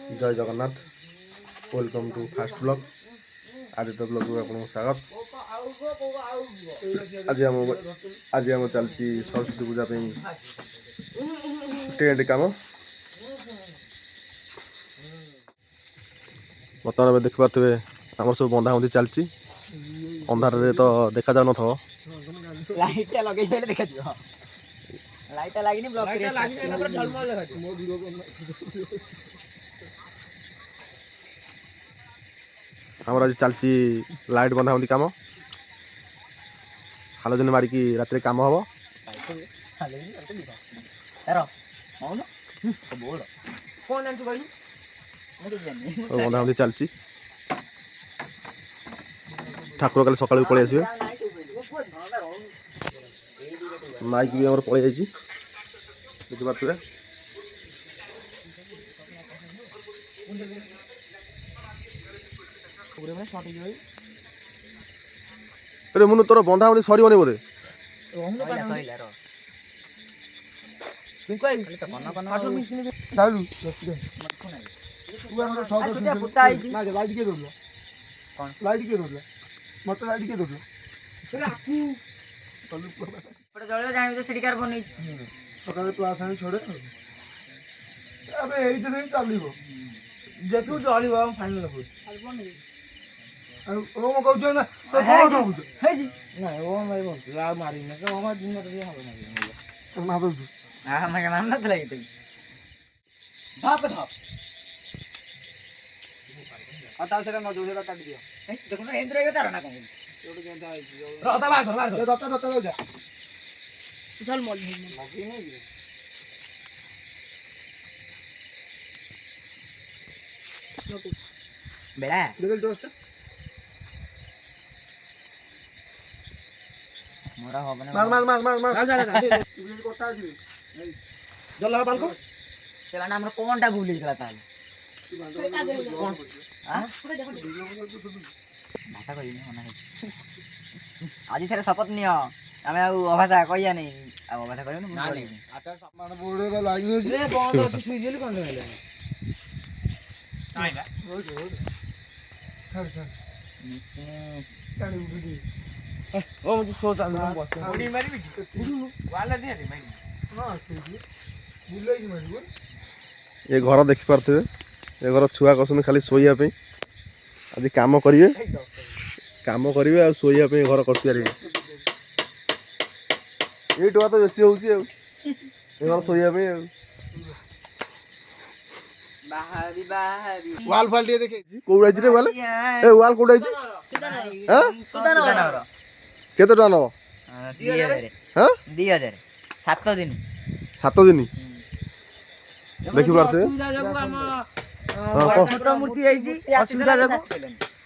जय Jagannath welcome to fast blog Aditya blog को आपको स्वागत। आज आम चलती सरस्वती पूजा टेंट काम बर्तमान देखिपे आम सब बंधाबंधी चलती अंधार तो देखा जाऊ न लाइट लगे देखा लाइट लगी आमर आज चलती लाइट बंधाबंधी कम हालोजन मारिकी रात कम हम बंधाबंधी चलती ठाकुर काली सकाल पलि आसवे माइक भी आम पलि जाइए बुझीपे अरे मुनु तोर बंधाबंधी सरबनी बोधे बेड़ा मोरा हो बना चला हमरा कोनटा भूल गेला ताले भाषा कहि होना है आज थेरे शपथ नियो आमे अभाषा कहिया नहीं अब अभाषा कहियो ना नहीं आता मान बोर्ड रे लाइन रे बंद अछि सुई गेली कोन हेले आइला हो छर काली बुडी ओ मुझे सो चालू बस बुडी मारी भी वाला दे रे भाई हां से बुलाई की मारी ये घर देखी पारे ये घर छुआ कर खाली शोया आज कम करेंगे आ शोया घर कर टका तो बेसी हो घर शोया वाल फाल देखे कौड़ा रे वाल ए वाल कौड़ा केते टका नब 2000 7 दिन देखी पारे छोट मूर्ति असुविधा जो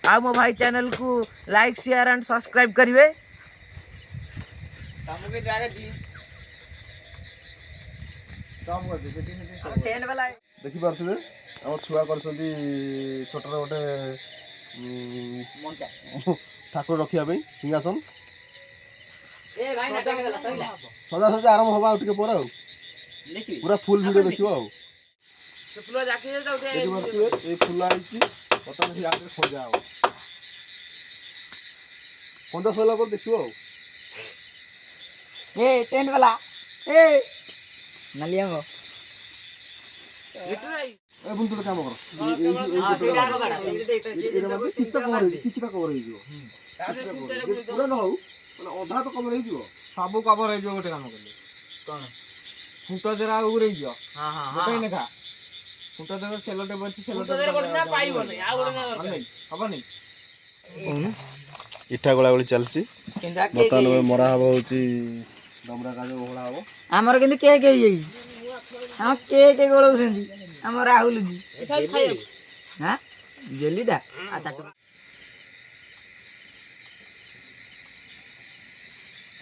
आ मो भाई चैनल को लाइक शेयर एंड सब्सक्राइब करिवे देखी पारे आम छुआ कर छोट गोटे ठाकुर रखा सिंहासन सजा सजा आरंभ हवा पर पूरा फुल वीडियो देखियो फुल आई सजा हम पंजा सरला देखियो टेंट वाला नलिया गो काम कर अधा तो कवर सब कवर हो गोटे काम कले कौन फुट जरा उरे जो हां हां गोटे नेखा फुट जरा सेलोटे बची सेलोटे ना पाइबो नै आ गोटे ना हबो नै इठा गोला गोली चलची बर्तमान मरा हबो होची डमरा काज ओहला हबो हमर किंतु के हम के गोळौ सेंदी हम राहुल जी खाइ हां जेलीडा आ ताटो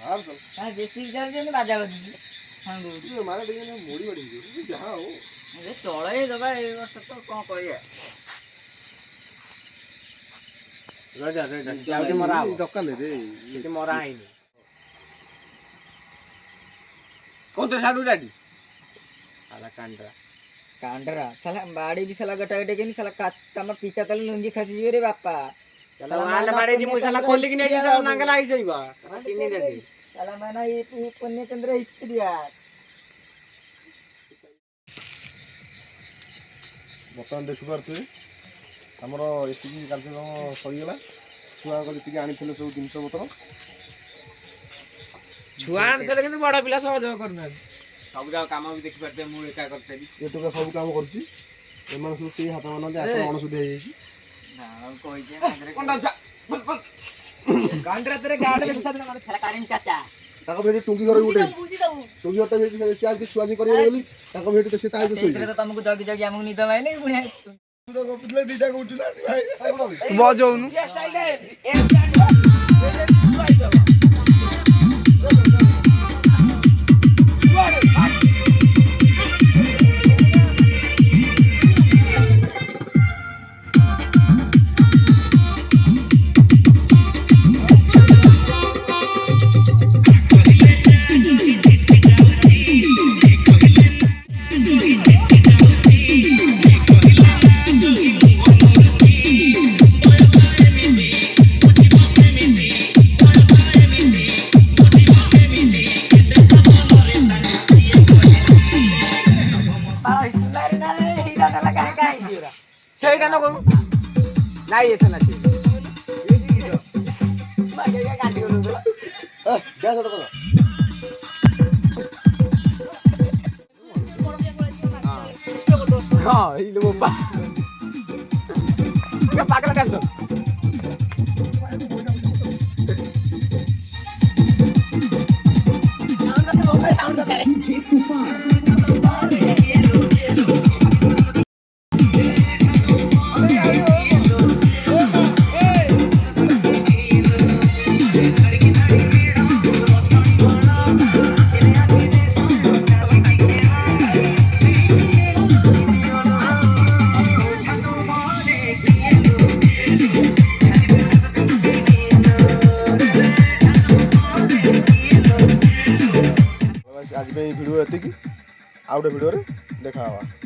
हां देसी जान जे बाजा बजी हां गो मारे टिके मोड़ी बड़ी जहां हो ए तळे दबा ए वर्ष तो कोन कहिया राजा जाउटी मरा दक्कन रे सेटी मरा आइनी कोन तो साडू डाडी आला कांडरा कांडरा साला बाड़ी भी साला गटा गटे के नहीं साला तम पीछा तले लुंगी खसी जी रे बापा चला वाले बाड़े जी मुसाला खोल के नहीं चला नांगला आई जाइबा किने रे साला माना ये पुण्य चंद्र स्त्री यार ବର୍ତ୍ତମାନ ଦେଖିପାରୁଥିବେ ଆମର ଏସିକି କାର୍ଯ୍ୟକ୍ରମ ସରିଗଲା ଛୁଆଙ୍କ ଯେତିକି ଆଣିଥିଲେ ସବୁ ଜିନିଷ ପତ୍ର ଛୁଆ ଆଣିଥିଲେ କିନ୍ତୁ ବଡ଼ ପିଲା ସହଯୋଗ କରୁନାହାନ୍ତି ସବୁ ଯାକ କାମ ବି ଦେଖିପାରୁଥିବେ ମୁଁ ଏକା କରିଥିଲି ଏଟୁକା ସବୁ କାମ କରୁଛି ଏମାନେ ସବୁ କେହି ହାତ ମାନନ୍ତି ଆଠ ଅଣସୁଧି ହେଇଯାଇଛି ନା କହିଛେ କୋଣ୍ଡା ଛା କାଣ୍ଡରା ତେରେ ଗାଡ ରେ ବିସାଦ ମାନେ ଖେଳ କାରିନ ଚାଚା ତାଙ୍କ ଭିତରେ ଟୁଙ୍ଗି ଘର ଗୋଟେ ଟୁଙ୍ଗି ଘରଟା ବି ସେ ଆଜି ଛୁଆ ବି କରିବେ ବୋଲି ତାଙ୍କ ଭିତରେ ସେ ତାଇ ଶୋଇବେ ସେଇଥିରେ ତ ତମକୁ ଜଗି ଜଗି ଆମକୁ ନିଦ ମାଇନି ପୁଣି ତୁ ତ ଗପୁଥିଲେ ଦିଟା ଉଠିଲାନ୍ତି ଭାଇ ବଜଉନୁ ସେଇଟା ନ କରୁ ନାଇଁ ଏଥ ନାଚି ଗ୍ୟାସ୍ ଗୋଟେ କଥା ହଁ ଏଇ ଲୋ ବାପା ପାଗଲା କାଞ୍ଚ ଆଜି ପାଇଁ ଭିଡ଼ିଓ ଏତିକି ଆଉ ଗୋଟେ ଭିଡ଼ିଓରେ ଦେଖା ହେବା।